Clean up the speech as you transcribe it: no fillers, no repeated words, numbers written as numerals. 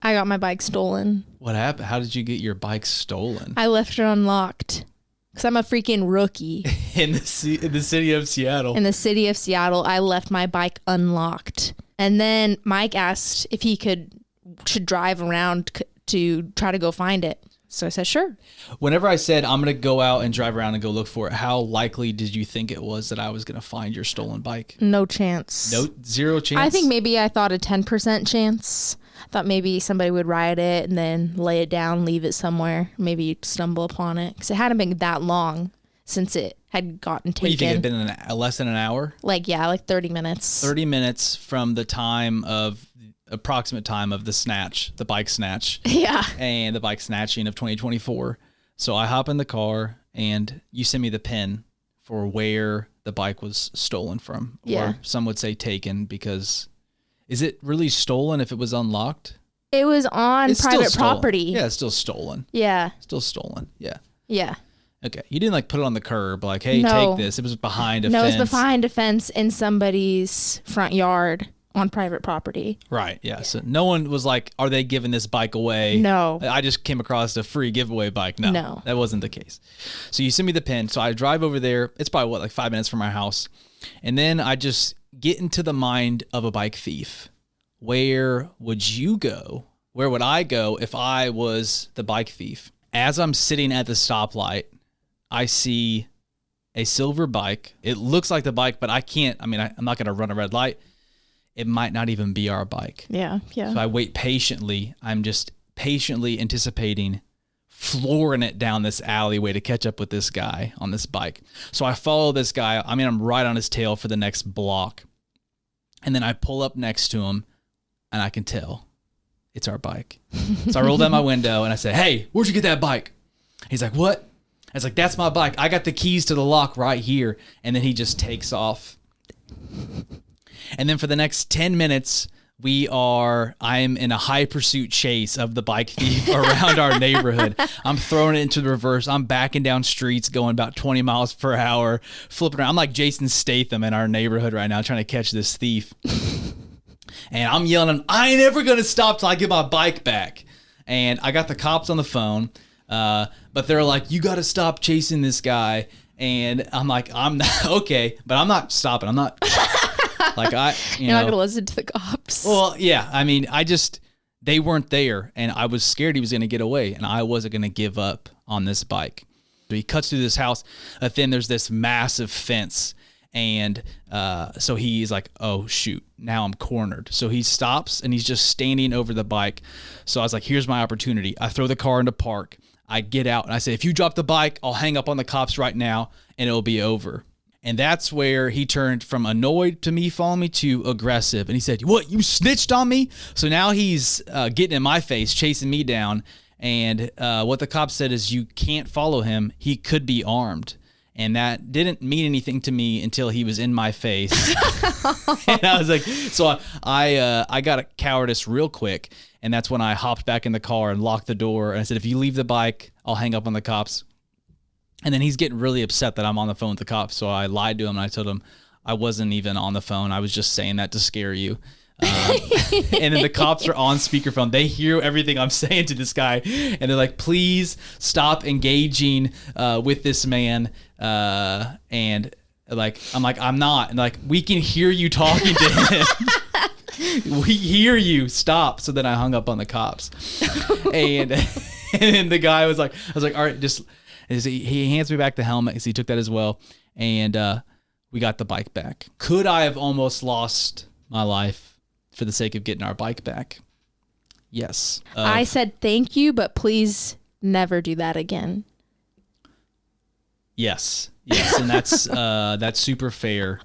I got my bike stolen. What happened? How did you get your bike stolen? I left it unlocked because I'm a freaking rookie. In the city of Seattle. In the city of Seattle, I left my bike unlocked. And then Mike asked if he should drive around to try to go find it. So I said, sure. Whenever I said I'm going to go out and drive around and go look for it, how likely did you think it was that I was going to find your stolen bike? No chance. No, zero chance? I think maybe I thought a 10% chance. I thought maybe somebody would ride it and then lay it down, leave it somewhere, maybe stumble upon it. Because it hadn't been that long since it had gotten taken. What, you think it had been less than an hour? Like 30 minutes. 30 minutes from the approximate time of the bike snatch. Yeah. And the bike snatching of 2024. So I hop in the car and you send me the pin for where the bike was stolen from. Yeah. Or some would say taken, because is it really stolen if it was unlocked? It was on private property. Yeah, it's still stolen. Yeah. Still stolen. Yeah. Yeah. Okay. You didn't put it on the curb like, hey, No. take this. It was behind a No, fence. it was behind a fence in somebody's front yard on private property. Right. Yeah. So no one was like, are they giving this bike away? No. I just came across a free giveaway bike. No. That wasn't the case. So you send me the pin. So I drive over there. It's probably 5 minutes from my house. And then I just get into the mind of a bike thief. Where would you go? Where would I go if I was the bike thief? As I'm sitting at the stoplight, I see a silver bike. It looks like the bike, but I'm not going to run a red light. It might not even be our bike. Yeah, yeah. So I wait patiently. I'm just patiently anticipating flooring it down this alleyway to catch up with this guy on this bike. So I follow this guy. I'm right on his tail for the next block. And then I pull up next to him, and I can tell it's our bike. So I roll down my window, and I say, hey, where'd you get that bike? He's like, what? I was like, that's my bike. I got the keys to the lock right here. And then he just takes off. And then for the next 10 minutes, I'm in a high pursuit chase of the bike thief around our neighborhood. I'm throwing it into the reverse. I'm backing down streets going about 20 miles per hour, flipping around. I'm like Jason Statham in our neighborhood right now trying to catch this thief. And I'm yelling at him, I ain't ever going to stop till I get my bike back. And I got the cops on the phone, but they're like, you got to stop chasing this guy. And I'm like, I'm not, okay, but I'm not stopping. I'm not... Like You're not going to listen to the cops. Well, yeah. I mean, they weren't there, and I was scared he was going to get away, and I wasn't going to give up on this bike. So he cuts through this house, but then there's this massive fence, and so he's like, oh, shoot, now I'm cornered. So he stops, and he's just standing over the bike. So I was like, here's my opportunity. I throw the car into park. I get out, and I say, if you drop the bike, I'll hang up on the cops right now, and it'll be over. And that's where he turned from annoyed to me following me to aggressive. And he said, what, you snitched on me? So now he's getting in my face, chasing me down. And what the cop said is, you can't follow him. He could be armed. And that didn't mean anything to me until he was in my face. And I was like, so I got a cowardice real quick. And that's when I hopped back in the car and locked the door. And I said, if you leave the bike, I'll hang up on the cops. And then he's getting really upset that I'm on the phone with the cops. So I lied to him, and I told him I wasn't even on the phone. I was just saying that to scare you. And then the cops are on speakerphone. They hear everything I'm saying to this guy, and they're like, please stop engaging with this man. And like, I'm like, I'm not. And like, we can hear you talking to him. We hear you. Stop. So then I hung up on the cops. And then the guy was like, I was like, all right, just... He hands me back the helmet because he took that as well. And we got the bike back. Could I have almost lost my life for the sake of getting our bike back? Yes. I said thank you, but please never do that again. Yes. And that's super fair.